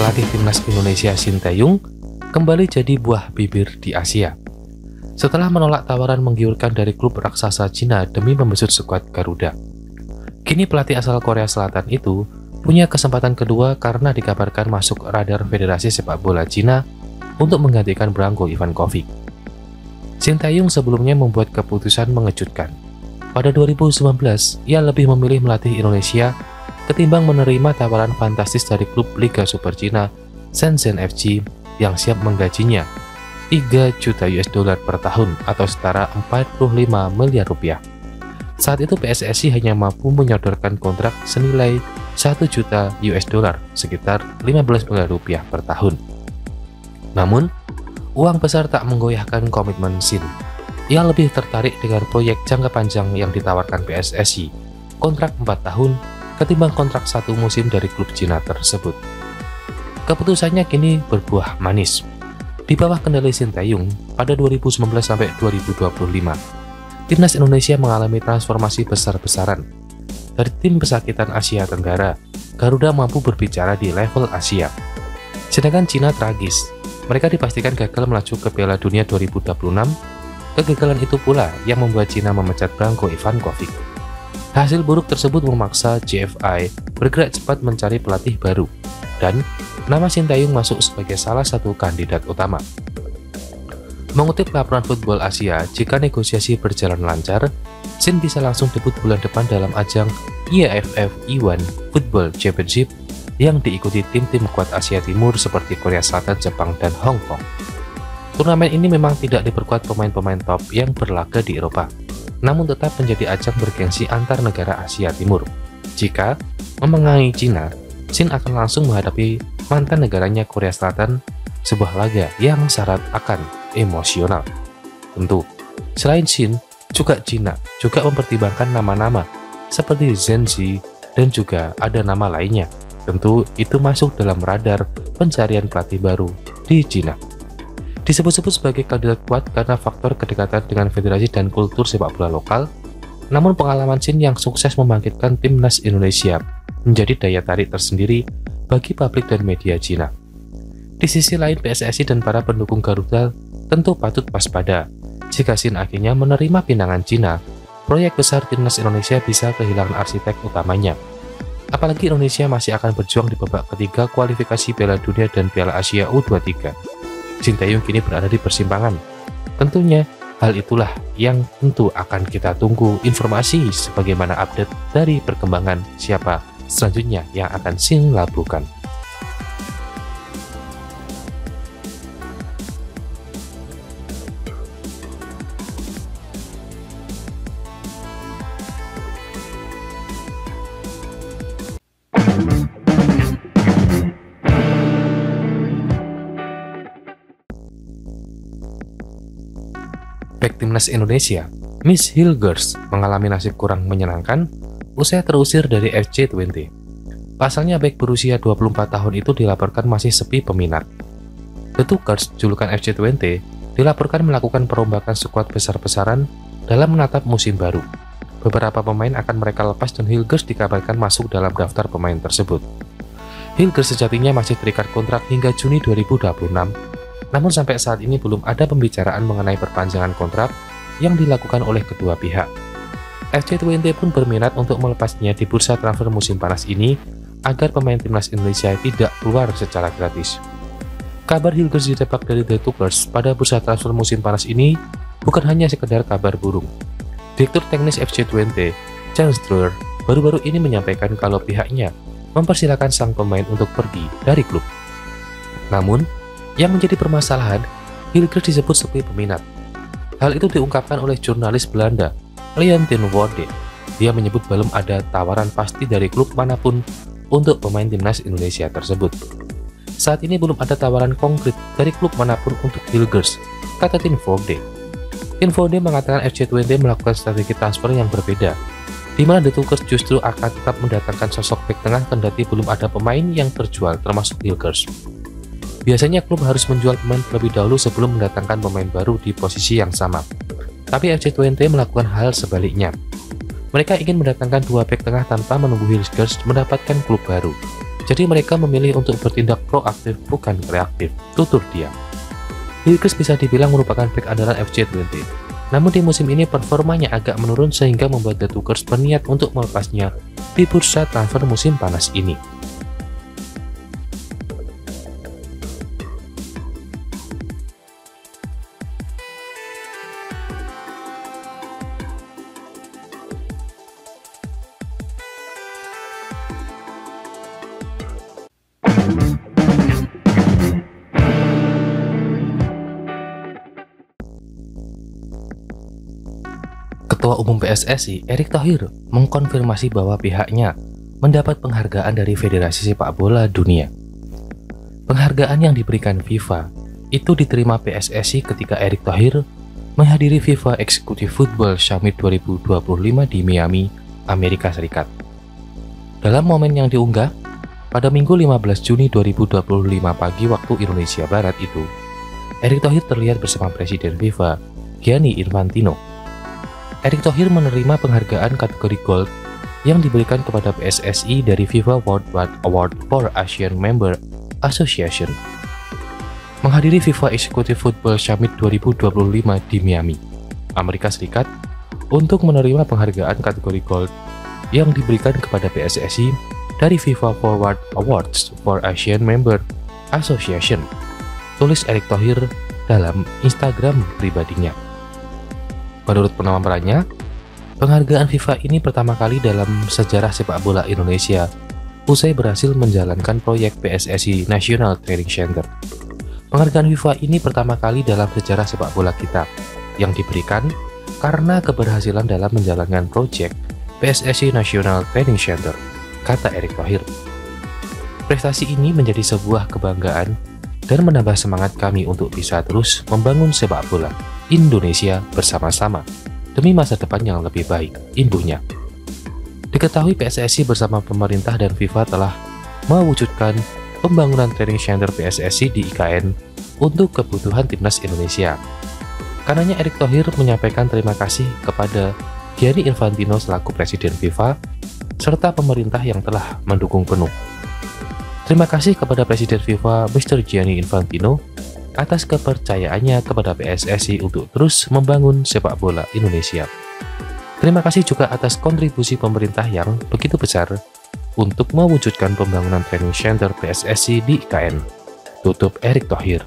pelatih timnas Indonesia Shin Tae-yong kembali jadi buah bibir di Asia. Setelah menolak tawaran menggiurkan dari klub raksasa Cina demi membesut skuad Garuda. Kini pelatih asal Korea Selatan itu punya kesempatan kedua karena dikabarkan masuk radar Federasi Sepak Bola Cina untuk menggantikan Branko Ivankovic. Shin Tae-yong sebelumnya membuat keputusan mengejutkan. Pada 2019, ia lebih memilih melatih Indonesia ketimbang menerima tawaran fantastis dari klub Liga Super Cina Shenzhen FC yang siap menggajinya 3 juta US dollar per tahun atau setara 45 miliar rupiah. Saat itu PSSI hanya mampu menyodorkan kontrak senilai 1 juta US dollar, sekitar 15 miliar rupiah per tahun. Namun, uang besar tak menggoyahkan komitmen Shin. Ia lebih tertarik dengan proyek jangka panjang yang ditawarkan PSSI, kontrak 4 tahun, ketimbang kontrak 1 musim dari klub Cina tersebut. Keputusannya kini berbuah manis. Di bawah kendali Shin Tae-yong pada 2019 sampai 2025, timnas Indonesia mengalami transformasi besar-besaran. Dari tim pesakitan Asia Tenggara, Garuda mampu berbicara di level Asia. Sedangkan Cina tragis. Mereka dipastikan gagal melaju ke Piala Dunia 2026. Kegagalan itu pula yang membuat Cina memecat Branko Ivankovic. Hasil buruk tersebut memaksa JFI bergerak cepat mencari pelatih baru, dan nama Shin Tae-yong masuk sebagai salah satu kandidat utama. Mengutip laporan Football Asia, jika negosiasi berjalan lancar, Shin bisa langsung debut bulan depan dalam ajang IAFF E1 Football Championship yang diikuti tim-tim kuat Asia Timur seperti Korea Selatan, Jepang, dan Hong Kong. Turnamen ini memang tidak diperkuat pemain-pemain top yang berlaga di Eropa, namun tetap menjadi ajang bergengsi antar negara Asia Timur. Jika memenangi Cina, Shin akan langsung menghadapi mantan negaranya Korea Selatan, sebuah laga yang syarat akan emosional. Tentu, selain Shin, juga Cina juga mempertimbangkan nama-nama seperti Zheng Ji dan juga ada nama lainnya. Tentu itu masuk dalam radar pencarian pelatih baru di Cina. Disebut-sebut sebagai kandidat kuat karena faktor kedekatan dengan federasi dan kultur sepak bola lokal, namun pengalaman Shin yang sukses membangkitkan timnas Indonesia menjadi daya tarik tersendiri bagi publik dan media Cina. Di sisi lain, PSSI dan para pendukung Garuda tentu patut waspada. Jika Shin akhirnya menerima pinangan Cina, proyek besar timnas Indonesia bisa kehilangan arsitek utamanya. Apalagi Indonesia masih akan berjuang di babak ketiga kualifikasi Piala Dunia dan Piala Asia U23. Shin Tae-yong kini berada di persimpangan. Tentunya, hal itulah yang tentu akan kita tunggu informasi sebagaimana update dari perkembangan siapa selanjutnya yang akan Shin labuhkan. Bek timnas Indonesia, Miss Hilgers mengalami nasib kurang menyenangkan usai terusir dari FC20. Pasalnya bek berusia 24 tahun itu dilaporkan masih sepi peminat. The Tukers, julukan FC20, dilaporkan melakukan perombakan skuad besar-besaran dalam menatap musim baru. Beberapa pemain akan mereka lepas dan Hilgers dikabarkan masuk dalam daftar pemain tersebut. Hilgers sejatinya masih terikat kontrak hingga Juni 2026. Namun sampai saat ini belum ada pembicaraan mengenai perpanjangan kontrak yang dilakukan oleh kedua pihak. FC20 pun berminat untuk melepasnya di bursa transfer musim panas ini agar pemain timnas Indonesia tidak keluar secara gratis. Kabar Hilgers didapat dari The Tukers pada bursa transfer musim panas ini bukan hanya sekedar kabar burung. Direktur teknis FC20, Chang Struer, baru-baru ini menyampaikan kalau pihaknya mempersilahkan sang pemain untuk pergi dari klub. Namun, yang menjadi permasalahan, Hilgers disebut sepi peminat. Hal itu diungkapkan oleh jurnalis Belanda, Leontien Voorde. Dia menyebut belum ada tawaran pasti dari klub manapun untuk pemain timnas Indonesia tersebut. Saat ini belum ada tawaran konkret dari klub manapun untuk Hilgers, kata Tim Voorde. Tim Voorde mengatakan FC20 melakukan strategi transfer yang berbeda, di mana The Tukers justru akan tetap mendatangkan sosok bek tengah kendati belum ada pemain yang terjual termasuk Hilgers. Biasanya klub harus menjual pemain terlebih dahulu sebelum mendatangkan pemain baru di posisi yang sama. Tapi FC20 melakukan hal sebaliknya. Mereka ingin mendatangkan dua bek tengah tanpa menunggu Hilgers mendapatkan klub baru. Jadi mereka memilih untuk bertindak proaktif bukan reaktif, tutur dia. Gilchrist bisa dibilang merupakan bek andalan FC20. Namun di musim ini performanya agak menurun sehingga membuat The Tukers berniat untuk melepasnya di bursa transfer musim panas ini. Ketua Umum PSSI, Erick Thohir, mengkonfirmasi bahwa pihaknya mendapat penghargaan dari Federasi Sepak Bola Dunia. Penghargaan yang diberikan FIFA itu diterima PSSI ketika Erick Thohir menghadiri FIFA Executive Football Summit 2025 di Miami, Amerika Serikat. Dalam momen yang diunggah, pada Minggu 15 Juni 2025 pagi waktu Indonesia Barat itu, Erick Thohir terlihat bersama Presiden FIFA, Gianni Infantino. Erick Thohir menerima penghargaan kategori Gold yang diberikan kepada PSSI dari FIFA Worldwide Award for Asian Member Association. Menghadiri FIFA Executive Football Summit 2025 di Miami, Amerika Serikat, untuk menerima penghargaan kategori Gold yang diberikan kepada PSSI dari FIFA Forward Awards for Asian Member Association, tulis Erick Thohir dalam Instagram pribadinya. Menurut penamarannya, penghargaan FIFA ini pertama kali dalam sejarah sepak bola Indonesia usai berhasil menjalankan proyek PSSI National Training Center. Penghargaan FIFA ini pertama kali dalam sejarah sepak bola kita yang diberikan karena keberhasilan dalam menjalankan proyek PSSI National Training Center, kata Erick Thohir. Prestasi ini menjadi sebuah kebanggaan dan menambah semangat kami untuk bisa terus membangun sepak bola Indonesia bersama-sama demi masa depan yang lebih baik, imbuhnya. Diketahui PSSI bersama pemerintah dan FIFA telah mewujudkan pembangunan training center PSSI di IKN untuk kebutuhan timnas Indonesia. Karenanya Erick Thohir menyampaikan terima kasih kepada Gianni Infantino selaku Presiden FIFA serta pemerintah yang telah mendukung penuh. Terima kasih kepada Presiden FIFA Mr. Gianni Infantino atas kepercayaannya kepada PSSI untuk terus membangun sepak bola Indonesia. Terima kasih juga atas kontribusi pemerintah yang begitu besar untuk mewujudkan pembangunan training center PSSI di IKN, tutup Erick Thohir.